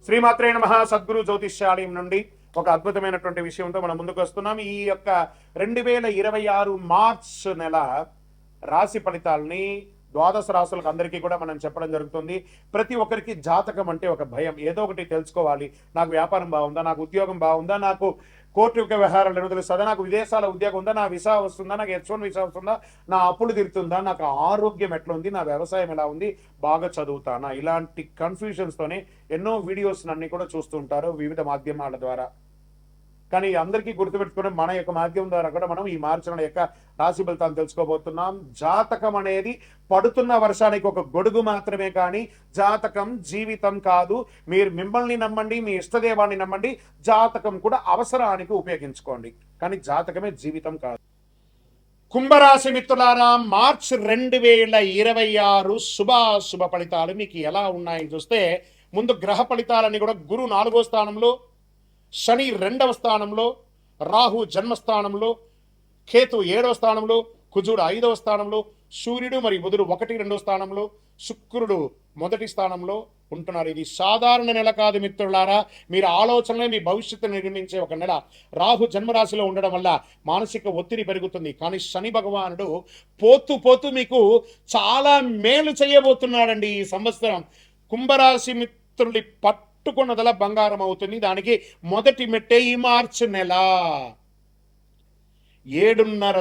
శ్రీమాత్రే నమః. సద్గురు జ్యోతిష్యాలయం నుండి ఒక అద్భుతమైనటువంటి విషయంతో మనం ముందుకు వస్తున్నాం. ఈ యొక్క 2026 మార్చ్ నెల రాశి ఫలితాలని ద్వాదశ రాశులకు అందరికీ కూడా మనం చెప్పడం జరుగుతుంది. ప్రతి ఒక్కరికి జాతకం అంటే ఒక భయం, ఏదో ఒకటి తెలుసుకోవాలి. నాకు వ్యాపారం బాగుందా, నాకు ఉద్యోగం బాగుందా, నాకు కోర్టు యొక్క వ్యవహారాలు తెలుస్తుందా, నాకు విదేశాల ఉద్యోగం ఉందా, నా వీసా వస్తుందా, నాకు H1 వీసా వస్తుందా, నా అప్పులు తీరుతుందా, నాకు ఆరోగ్యం ఎట్లా ఉంది, నా వ్యవసాయం ఎలా ఉంది, బాగా చదువుతానా, ఇలాంటి కన్ఫ్యూషన్స్తోనే ఎన్నో వీడియోస్ అన్ని కూడా చూస్తుంటారు వివిధ మాధ్యమాల ద్వారా. కానీ అందరికీ గుర్తుపెట్టుకుని మన యొక్క మాధ్యమం ద్వారా కూడా మనం ఈ మార్చి నెల యొక్క రాశి ఫలితాలు తెలుసుకోబోతున్నాం. జాతకం అనేది పడుతున్న వర్షానికి ఒక గొడుగు మాత్రమే, కానీ జాతకం జీవితం కాదు. మీరు మిమ్మల్ని నమ్మండి, మీ ఇష్టదేవాన్ని నమ్మండి, జాతకం కూడా అవసరానికి ఉపయోగించుకోండి, కానీ జాతకమే జీవితం కాదు. కుంభరాశి మిత్రులారా, మార్చ్ 2026 శుభాశుభ ఫలితాలు మీకు ఎలా ఉన్నాయని చూస్తే, ముందు గ్రహ ఫలితాలన్నీ కూడా గురు 4వ స్థానంలో, శని 2వ స్థానంలో, రాహు జన్మస్థానంలో, కేతు 7వ స్థానంలో, కుజుడు 5వ స్థానంలో, సూర్యుడు మరియు బుధుడు 1, 2 స్థానంలో, శుక్రుడు 1 స్థానంలో ఉంటున్నారు. ఇది సాధారణ నెల కాదు మిత్రులారా. మీరు ఆలోచనలే మీ భవిష్యత్తును నిర్మించే ఒక నెల. రాహు జన్మరాశిలో ఉండడం వల్ల మానసిక ఒత్తిడి పెరుగుతుంది, కానీ శని భగవానుడు పోతూ పోతూ మీకు చాలా మేలు చేయబోతున్నాడండి ఈ సంవత్సరం. కుంభరాశి మిత్రుడి పట్టుకున్నదల బంగారం అవుతుంది. దానికి మొదటి మెట్టే ఈ మార్చి నెల. 7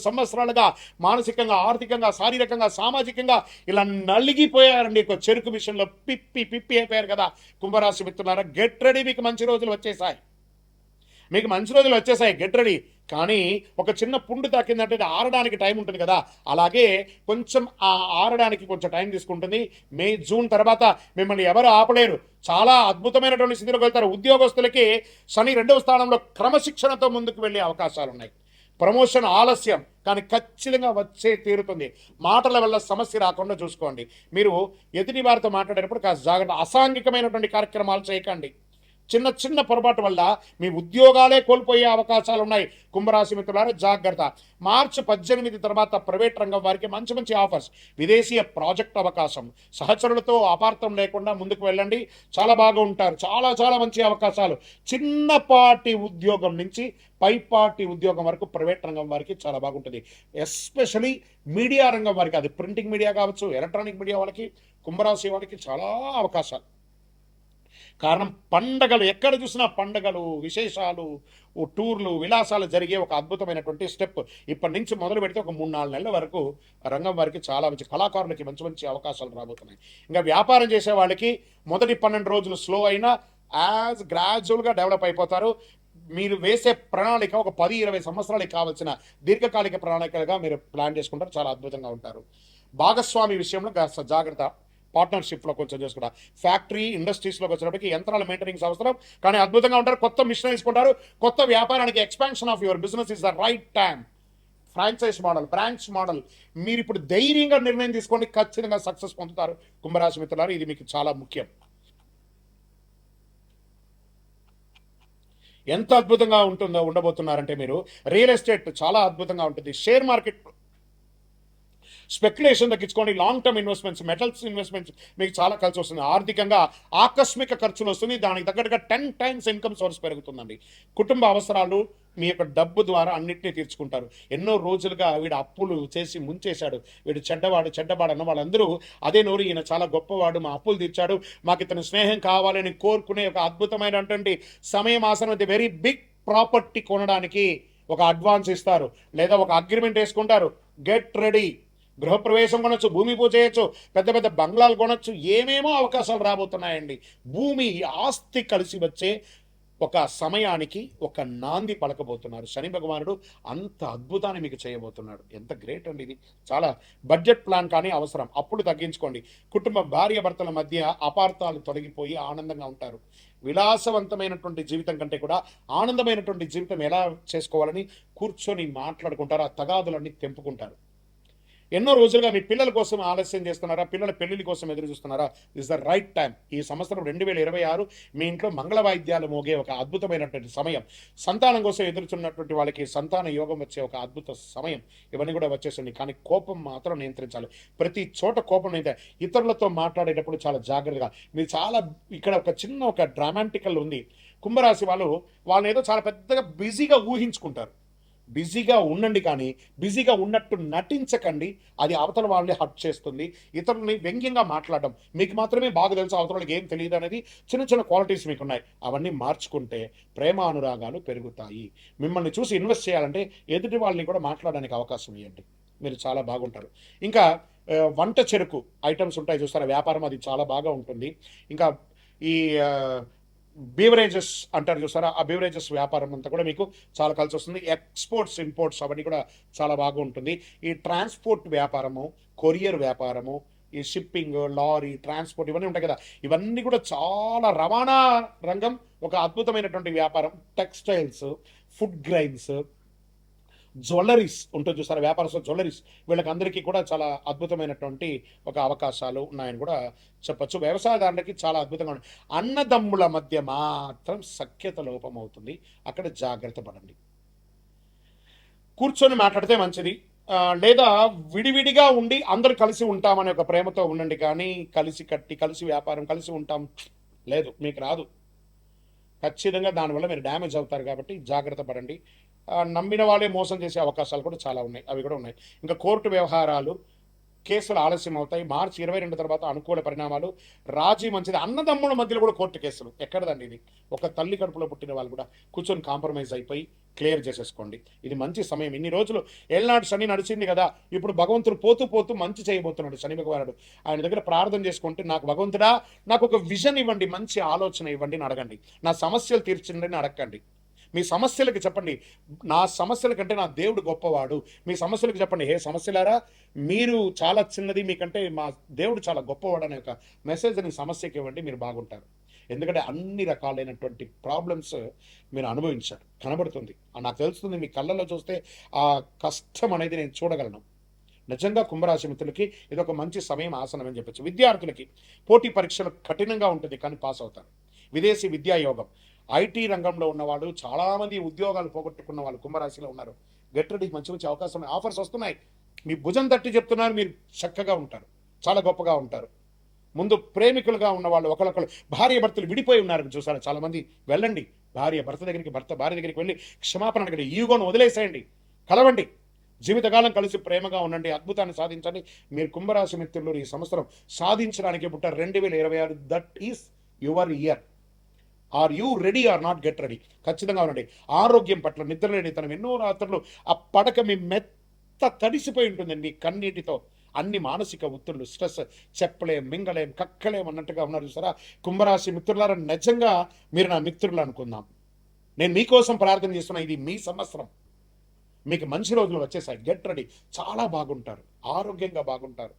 సంవత్సరాలుగా మానసికంగా, ఆర్థికంగా, శారీరకంగా, సామాజికంగా ఇలా నలిగిపోయారండి. చెరుకు విషయంలో పిప్పి అయిపోయారు కదా కుంభరాశి మిత్రులారా. గెట్ రెడీ, మీకు మంచి రోజులు వచ్చేసాయి. Get ready. కానీ ఒక చిన్న పుండు తాకిందంటే ఆరడానికి టైం ఉంటుంది కదా, అలాగే కొంచెం ఆరడానికి కొంచెం టైం తీసుకుంటుంది. మే, జూన్ తర్వాత మిమ్మల్ని ఎవరు ఆపలేరు. చాలా అద్భుతమైనటువంటి స్థితిలోకి వెళ్తారు. ఉద్యోగస్తులకి శని 2వ స్థానంలో క్రమశిక్షణతో ముందుకు వెళ్ళే అవకాశాలు ఉన్నాయి. ప్రమోషన్ ఆలస్యం, కానీ ఖచ్చితంగా వచ్చే తీరుతుంది. మాటల వల్ల సమస్య రాకుండా చూసుకోండి. మీరు ఎదుటి వారితో మాట్లాడేటప్పుడు కాస్త జాగ్రత్త. అసాంఘికమైనటువంటి కార్యక్రమాలు చేయకండి. చిన్న పొరపాటు వల్ల మీ ఉద్యోగాలే కోల్పోయే అవకాశాలు ఉన్నాయి. కుంభరాశి మిత్రులారా జాగ్రత్త. మార్చి 18 తర్వాత ప్రైవేట్ రంగం వారికి మంచి ఆఫర్స్, విదేశీయ ప్రాజెక్ట్ అవకాశం, సహచరులతో అపార్థం లేకుండా ముందుకు వెళ్ళండి, చాలా బాగా ఉంటారు. చాలా మంచి అవకాశాలు. చిన్నపాటి ఉద్యోగం నుంచి పైపాటి ఉద్యోగం వరకు ప్రైవేట్ రంగం వారికి చాలా బాగుంటుంది. ఎస్పెషలీ మీడియా రంగం వారికి, అది ప్రింటింగ్ మీడియా కావచ్చు, ఎలక్ట్రానిక్ మీడియా వాళ్ళకి, కుంభరాశి వాళ్ళకి చాలా అవకాశాలు. కారణం పండగలు, ఎక్కడ చూసినా పండగలు, విశేషాలు, టూర్లు, విలాసాలు జరిగే ఒక అద్భుతమైనటువంటి స్టెప్. ఇప్పటి నుంచి మొదలు పెడితే ఒక 3-4 నెలల వరకు రంగం వారికి చాలా మంచి, కళాకారులకి మంచి అవకాశాలు రాబోతున్నాయి. ఇంకా వ్యాపారం చేసే వాళ్ళకి మొదటి 12 రోజులు స్లో అయినా గ్రాడ్యువల్గా డెవలప్ అయిపోతారు. మీరు వేసే ప్రణాళిక ఒక 10-20 సంవత్సరాలకి కావాల్సిన దీర్ఘకాలిక ప్రణాళికలుగా మీరు ప్లాన్ చేసుకుంటారు. చాలా అద్భుతంగా ఉంటారు. భాగస్వామి విషయంలో కాస్త జాగ్రత్త. పార్ట్నర్షిప్లో కొంచెం చేసుకుంటా. ఫ్యాక్టరీ ఇండస్ట్రీస్లోకి వచ్చినప్పటికీ యంత్రాల మెయింటెనెన్స్ అవసరం, కానీ అద్భుతంగా ఉంటారు. కొత్త మిషన్ తీసుకుంటారు. కొత్త వ్యాపారానికి expansion of your business is the right time. Franchise model, branch model, మీరు ఇప్పుడు ధైర్యంగా నిర్ణయం తీసుకోండి, ఖచ్చితంగా సక్సెస్ పొందుతారు. కుంభరాశి మిత్రులారా, ఇది మీకు చాలా ముఖ్యం. ఎంత అద్భుతంగా ఉండబోతున్నారంటే మీరు రియల్ ఎస్టేట్ చాలా అద్భుతంగా ఉంటుంది. షేర్ మార్కెట్ స్పెక్యులేషన్ తగ్గించుకోండి. Long term investments, metals investments మీకు చాలా కలిసి వస్తుంది. ఆర్థికంగా ఆకస్మిక ఖర్చులు వస్తుంది, దానికి తగ్గట్టుగా 10 times ఇన్కమ్ సోర్స్ పెరుగుతుందండి. కుటుంబ అవసరాలు మీ యొక్క డబ్బు ద్వారా అన్నింటినీ తీర్చుకుంటారు. ఎన్నో రోజులుగా వీడు అప్పులు చేసి ముంచేశాడు, వీడు చెడ్డవాడు అన్న వాళ్ళందరూ అదే నోరు, ఈయన చాలా గొప్పవాడు, మా అప్పులు తీర్చాడు, మాకు ఇతని స్నేహం కావాలని కోరుకునే ఒక అద్భుతమైనటువంటి సమయం ఆసనం. వెరీ బిగ్ ప్రాపర్టీ కొనడానికి ఒక అడ్వాన్స్ ఇస్తారు, లేదా ఒక అగ్రిమెంట్ వేసుకుంటారు. Get ready. గృహప్రవేశం కొనొచ్చు, భూమి పూజ చేయొచ్చు, పెద్ద బంగ్లాలు కొనొచ్చు, ఏమేమో అవకాశాలు రాబోతున్నాయండి. భూమి, ఆస్తి కలిసి వచ్చే ఒక సమయానికి ఒక నాంది పలకబోతున్నారు. శని భగవానుడు అంత అద్భుతాన్ని మీకు చేయబోతున్నాడు. ఎంత గ్రేట్ అండి ఇది. చాలా బడ్జెట్ ప్లాన్ కానీ అవసరం. అప్పులు తగ్గించుకోండి. కుటుంబ భార్య భర్తల మధ్య అపార్థాలు తొలగిపోయి ఆనందంగా ఉంటారు. విలాసవంతమైనటువంటి జీవితం కంటే కూడా ఆనందమైనటువంటి జీవితం ఎలా చేసుకోవాలని కూర్చొని మాట్లాడుకుంటారు. ఆ తగాదులన్నీ తెంపుకుంటారు. ఎన్నో రోజులుగా మీ పిల్లల కోసం ఆలస్యం చేస్తున్నారా? పిల్లల పెళ్లిళ్ళ కోసం ఎదురు చూస్తున్నారా? This the right time. ఈ సంవత్సరం 2026 మీ ఇంట్లో మంగళ వాయిద్యాలు మోగే ఒక అద్భుతమైనటువంటి సమయం. సంతానం కోసం ఎదురుచున్నటువంటి వాళ్ళకి సంతాన యోగం వచ్చే ఒక అద్భుత సమయం. ఇవన్నీ కూడా వచ్చేసింది. కానీ కోపం మాత్రం నియంత్రించాలి. ప్రతి చోట కోపం ఇతరులతో మాట్లాడేటప్పుడు చాలా జాగ్రత్తగా. మీరు చాలా ఇక్కడ ఒక చిన్న ఒక డ్రామాటికల్ ఉంది. కుంభరాశి వాళ్ళు ఏదో చాలా పెద్దగా బిజీగా ఊహించుకుంటారు. బిజీగా ఉండండి, కానీ బిజీగా ఉన్నట్టు నటించకండి. అది అవతల వాళ్ళని హర్ట్ చేస్తుంది. ఇతరులని వ్యంగ్యంగా మాట్లాడడం, మీకు మాత్రమే బాగా తెలుసు, అవతల వాళ్ళకి ఏం తెలియదు అనేది చిన్న చిన్న క్వాలిటీస్ మీకు ఉన్నాయి. అవన్నీ మార్చుకుంటే ప్రేమ అనురాగాలు పెరుగుతాయి. మిమ్మల్ని చూసి ఇన్వెస్ట్ చేయాలంటే ఎదుటి వాళ్ళని కూడా మాట్లాడడానికి అవకాశం ఇవ్వండి. మీరు చాలా బాగుంటారు. ఇంకా వంట చెరుకు ఐటమ్స్ ఉంటాయి చూస్తారా, వ్యాపారం అది చాలా బాగా ఉంటుంది. ఇంకా ఈ బీవరేజెస్ అంటారు చూసారా, ఆ బీవరేజెస్ వ్యాపారం అంతా కూడా మీకు చాలా కలిసి వస్తుంది. ఎక్స్పోర్ట్స్ ఇంపోర్ట్స్ అవన్నీ కూడా చాలా బాగా ఉంటుంది. ఈ ట్రాన్స్పోర్ట్ వ్యాపారము, కొరియర్ వ్యాపారము, ఈ షిప్పింగ్, లారీ ట్రాన్స్పోర్ట్ ఇవన్నీ ఉంటాయి కదా, ఇవన్నీ కూడా చాలా రవాణా రంగం ఒక అద్భుతమైనటువంటి వ్యాపారం. టెక్స్టైల్స్, ఫుడ్ గ్రైన్స్, జ్యువెలరీస్ ఉంటుంది చూసారా, వ్యాపారస్తులు జ్యువెలరీస్, వీళ్ళకి అందరికీ కూడా చాలా అద్భుతమైనటువంటి ఒక అవకాశాలు ఉన్నాయని కూడా చెప్పచ్చు. వ్యవసాయదారులకి చాలా అద్భుతంగా ఉంది. అన్నదమ్ముల మధ్య మాత్రం సఖ్యత లోపం అవుతుంది. అక్కడ జాగ్రత్త పడండి. కూర్చొని మాట్లాడితే మంచిది. లేదా విడివిడిగా ఉండి అందరు కలిసి ఉంటామనే ఒక ప్రేమతో ఉండండి. కానీ కలిసి కట్టి కలిసి వ్యాపారం కలిసి ఉంటాం లేదు, మీకు రాదు. ఖచ్చితంగా దానివల్ల మీరు డ్యామేజ్ అవుతారు. కాబట్టి జాగ్రత్త పడండి. నమ్మిన వాళ్ళే మోసం చేసే అవకాశాలు కూడా చాలా ఉన్నాయి, అవి కూడా ఉన్నాయి. ఇంకా కోర్టు వ్యవహారాలు, కేసులు ఆలస్యం అవుతాయి. మార్చి 22 తర్వాత అనుకూల పరిణామాలు. రాజీ మంచిది. అన్నదమ్ముల మధ్యలో కూడా కోర్టు కేసులు ఎక్కడదండి ఇది? ఒక తల్లి కడుపులో పుట్టిన వాళ్ళు కూడా కూర్చొని కాంప్రమైజ్ అయిపోయి క్లియర్ చేసేసుకోండి. ఇది మంచి సమయం. ఇన్ని రోజులు ఏళ్ళనాడు శని నడిచింది కదా, ఇప్పుడు భగవంతుడు పోతూ పోతూ మంచి చేయబోతున్నాడు శని భగవానుడు. ఆయన దగ్గర ప్రార్థన చేసుకుంటే, నాకు భగవంతుడా నాకు ఒక విజన్ ఇవ్వండి, మంచి ఆలోచన ఇవ్వండి అని అడగండి. నా సమస్యలు తీర్చండి అని అడగండి. మీ సమస్యలకు చెప్పండి, నా సమస్యల కంటే నా దేవుడు గొప్పవాడు. మీ సమస్యలకు చెప్పండి, హే సమస్యలారా మీరు చాలా చిన్నది, మీకంటే మా దేవుడు చాలా గొప్పవాడు అనే ఒక మెసేజ్ని సమస్యకి ఇవ్వండి. మీరు బాగుంటారు. ఎందుకంటే అన్ని రకాలైనటువంటి ప్రాబ్లమ్స్ మీరు అనుభవించారు, కనబడుతుంది. నాకు తెలుస్తుంది, మీ కళ్ళల్లో చూస్తే ఆ కష్టం అనేది నేను చూడగలను. నిజంగా కుంభరాశి మిత్రులకి ఇది ఒక మంచి సమయం, ఆసనం అని చెప్పచ్చు. విద్యార్థులకి పోటీ పరీక్షలు కఠినంగా ఉంటుంది, కానీ పాస్ అవుతారు. విదేశీ విద్యాయోగం, ఐటీ రంగంలో ఉన్నవాళ్ళు, చాలామంది ఉద్యోగాలు పోగొట్టుకున్న వాళ్ళు కుంభరాశిలో ఉన్నారు. గెట్ రెడీ, మంచి మంచి అవకాశం, ఆఫర్స్ వస్తున్నాయి. మీ భుజం తట్టి చెప్తున్నారు, మీరు చక్కగా ఉంటారు, చాలా గొప్పగా ఉంటారు. ముందు ప్రేమికులుగా ఉన్నవాళ్ళు, ఒకరికొకరు భార్య భర్తలు విడిపోయి ఉన్నారు చూసారా చాలామంది, వెళ్ళండి భార్య భర్త దగ్గరికి, భర్త భార్య దగ్గరికి వెళ్ళి క్షమాపణ అడగండి. ఈగోను వదిలేసేయండి, కలవండి, జీవితకాలం కలిసి ప్రేమగా ఉండండి, అద్భుతాన్ని సాధించండి. మీరు కుంభరాశి మిత్రులు ఈ సంవత్సరం సాధించడానికి పుట్టారు. 2026 that is your year. Are you ready or not? Get ready. ఖచ్చితంగా ఉండండి. ఆరోగ్యం పట్ల నిద్రలేనితనం, ఎన్నో రాత్రులు ఆ పడక మీ మెత్త తడిసిపోయి ఉంటుందండి మీ కన్నీటితో. అన్ని మానసిక ఒత్తిళ్లు, స్ట్రెస్, చెప్పలేం, మింగలేం, కక్కలేం అన్నట్టుగా ఉన్నారు చూసారా. కుంభరాశి మిత్రులారా, నిజంగా మీరు నా మిత్రులు అనుకుందాం. నేను మీకోసం ప్రార్థన చేస్తున్నా. ఇది మీ సంవత్సరం, మీకు మంచి రోజులు వచ్చేసాయి. Get ready. చాలా బాగుంటారు, ఆరోగ్యంగా బాగుంటారు,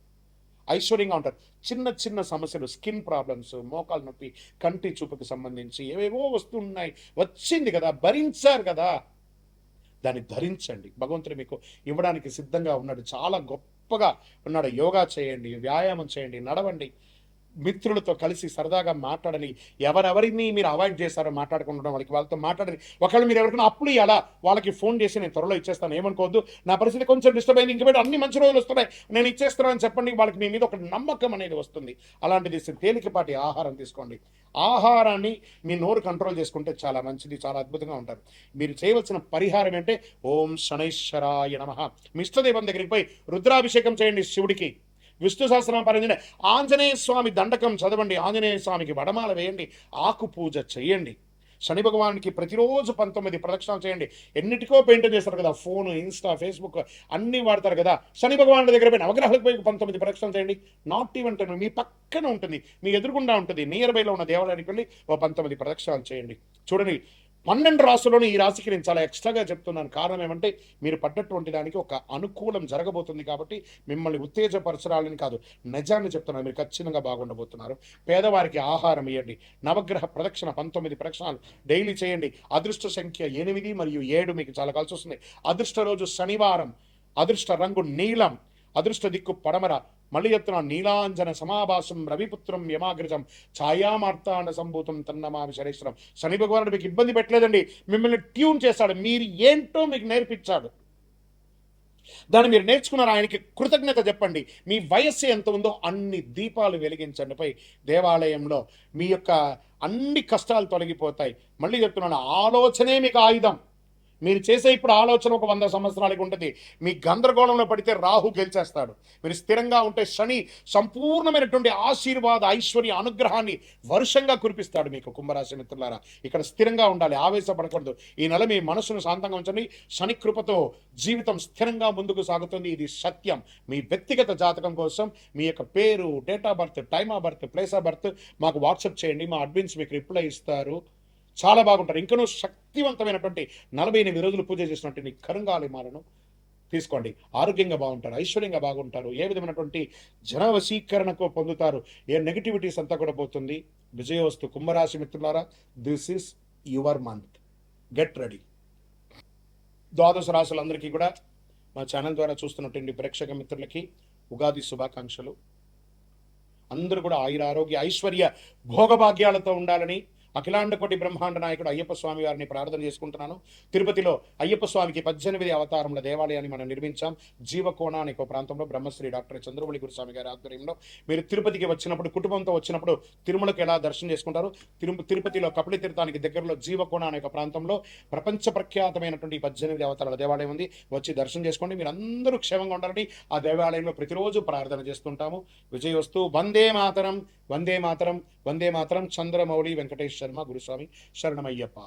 ఐశ్వర్యంగా ఉంటారు. చిన్న చిన్న సమస్యలు, స్కిన్ ప్రాబ్లమ్స్, మోకాలు నొప్పి, కంటి చూపుకి సంబంధించి ఏవేవో వస్తున్నాయి, వచ్చింది కదా, భరించారు కదా, దాన్ని ధరించండి. భగవంతుడు మీకు ఇవ్వడానికి సిద్ధంగా ఉన్నాడు, చాలా గొప్పగా ఉన్నాడు. యోగా చేయండి, వ్యాయామం చేయండి, నడవండి, మిత్రులతో కలిసి సరదాగా మాట్లాడని. ఎవరెవరిని మీరు అవాయిడ్ చేస్తారో మాట్లాడుకుంటున్నాం, వాళ్ళతో మాట్లాడని. ఒకవేళ మీరు ఎవరికైనా అప్పులు ఇవ్వాలా, వాళ్ళకి ఫోన్ చేసి నేను త్వరలో ఇచ్చేస్తాను, ఏమనుకోవద్దు, నా పరిస్థితి కొంచెం డిస్టర్బ్ అయింది, ఇంక అన్ని మంచి రోజులు వస్తున్నాయి, నేను ఇచ్చేస్తాను అని చెప్పండి. వాళ్ళకి మీ మీద ఒక నమ్మకం అనేది వస్తుంది. అలాంటిది తేలికపాటి ఆహారం తీసుకోండి. ఆహారాన్ని మీ నోరు కంట్రోల్ చేసుకుంటే చాలా మంచిది, చాలా అద్భుతంగా ఉంటారు. మీరు చేయవలసిన పరిహారం అంటే ఓం శనైశ్వరాయ నమః. మీ ఇష్టదైవం దగ్గరికి పోయి రుద్రాభిషేకం చేయండి శివుడికి. విష్ణు సహస్రనామ పారాయణ, ఆంజనేయ స్వామి దండకం చదవండి, ఆంజనేయ స్వామికి వడమాల వేయండి, ఆకు పూజ చేయండి. శని భగవానికి ప్రతిరోజు 19 ప్రదక్షిణాలు చేయండి. ఎన్నిటికో పెయింట్ చేస్తారు కదా, ఫోన్, ఇన్స్టా, ఫేస్బుక్ అన్నీ వాడతారు కదా. శని భగవాన్ దగ్గర పోయి నవగ్రహాలకు పోయి 19 ప్రదక్షిణాలు చేయండి. నాట్ ఈవెన్ 10, మీ పక్కన ఉంటుంది, మీ ఎదురుగుండా ఉంటుంది, నియర్ బైలో ఉన్న దేవాలయానికి వెళ్ళి 19 ప్రదక్షిణాలు చేయండి. చూడండి, 12 రాసుల్లోని ఈ రాశికి నేను చాలా ఎక్స్ట్రాగా చెప్తున్నాను. కారణం ఏమంటే మీరు పడ్డటువంటి దానికి ఒక అనుకూలం జరగబోతుంది. కాబట్టి మిమ్మల్ని ఉత్తేజపరచడాలని కాదు, నిజాన్ని చెప్తున్నాను. మీరు ఖచ్చితంగా బాగుండబోతున్నారు. పేదవారికి ఆహారం ఇవ్వండి. నవగ్రహ ప్రదక్షిణ 19 ప్రదక్షిణాలు డైలీ చేయండి. అదృష్ట సంఖ్య 8 మరియు 7 మీకు చాలా కలిసి వస్తుంది. అదృష్ట రోజు శనివారం. అదృష్ట రంగు నీలం. అదృష్ట దిక్కు పడమర. మళ్ళీ చెప్తున్నా, నీలాంజన సమాభాసం రవిపుత్రం యమాగ్రజం ఛాయామార్తాండ సంభూతం తన్నమామి శనేశ్వరం. శని భగవానుడు మీకు ఇబ్బంది పెట్టలేదండి, మిమ్మల్ని ట్యూన్ చేస్తాడు, మీరు ఏంటో మీకు నేర్పించాడు. దాన్ని మీరు నేర్చుకున్నారు. ఆయనకి కృతజ్ఞత చెప్పండి. మీ వయస్సు ఎంత ఉందో అన్ని దీపాలు వెలిగించండి పై దేవాలయంలో. మీ యొక్క అన్ని కష్టాలు తొలగిపోతాయి. మళ్ళీ చెప్తున్నాను, ఆలోచనే మీకు ఆయుధం. మీరు చేసే ఇప్పుడు ఆలోచన ఒక 100 సంవత్సరాలకి ఉంటుంది. మీ గందరగోళంలో పడితే రాహు గెలిచేస్తాడు. మీరు స్థిరంగా ఉంటే శని సంపూర్ణమైనటువంటి ఆశీర్వాద ఐశ్వర్య అనుగ్రహాన్ని వర్షంగా కురిపిస్తాడు మీకు. కుంభరాశి మిత్రులారా, ఇక్కడ స్థిరంగా ఉండాలి, ఆవేశపడకూడదు. ఈ నెల మీ మనసును శాంతంగా ఉంచండి. శని కృపతో జీవితం స్థిరంగా ముందుకు సాగుతుంది. ఇది సత్యం. మీ వ్యక్తిగత జాతకం కోసం మీ యొక్క పేరు, date of birth, time of birth, place of birth మాకు వాట్సాప్ చేయండి. మా అడ్మిన్స్ మీకు రిప్లై ఇస్తారు. చాలా బాగుంటారు. ఇంకనూ శక్తివంతమైనటువంటి 48 రోజులు పూజ చేసినటువంటి కరుంగాలిమాలను తీసుకోండి. ఆరోగ్యంగా బాగుంటారు, ఐశ్వర్యంగా బాగుంటారు. ఏ విధమైనటువంటి జనవశీకరణకు పొందుతారు. ఏ నెగిటివిటీస్ అంతా కూడా పోతుంది. విజయవస్తు. కుంభరాశి మిత్రులారా, this is your month. Get ready. ద్వాదశ రాశులందరికీ కూడా మా ఛానల్ ద్వారా చూస్తున్నటువంటి ప్రేక్షక మిత్రులకి ఉగాది శుభాకాంక్షలు. అందరూ కూడా ఆయుర ఆరోగ్య ఐశ్వర్య భోగభాగ్యాలతో ఉండాలని అఖిలాండ కోటి బ్రహ్మాండ నాయకుడు అయ్యప్ప స్వామి వారిని ప్రార్థన చేసుకుంటున్నాను. తిరుపతిలో అయ్యప్ప స్వామికి 18 అవతారముల దేవాలయాన్ని మనం నిర్మించాం. జీవకోణ అనే ఒక ప్రాంతంలో బ్రహ్మశ్రీ డాక్టర్ చంద్రమౌళి గురుస్వామి గారి ఆధ్వర్యంలో. మీరు తిరుపతికి వచ్చినప్పుడు, కుటుంబంతో వచ్చినప్పుడు తిరుమలకు ఎలా దర్శనం చేసుకుంటారు? తిరుపతిలో కపిల తీర్థానికి దగ్గరలో జీవకోణ అనే ఒక ప్రాంతంలో ప్రపంచ ప్రఖ్యాతమైనటువంటి 18 అవతారాల దేవాలయం ఉంది. వచ్చి దర్శనం చేసుకోండి. మీరు అందరూ క్షేమంగా ఉండాలని ఆ దేవాలయంలో ప్రతిరోజు ప్రార్థన చేస్తుంటాము. విజయవస్తు. వందే మాతరం, వందే మాతరం, వందే మాతరం. చంద్రమౌళి వెంకటేష్ శర్మ గురుస్వామి. శరణమయ్యప్ప.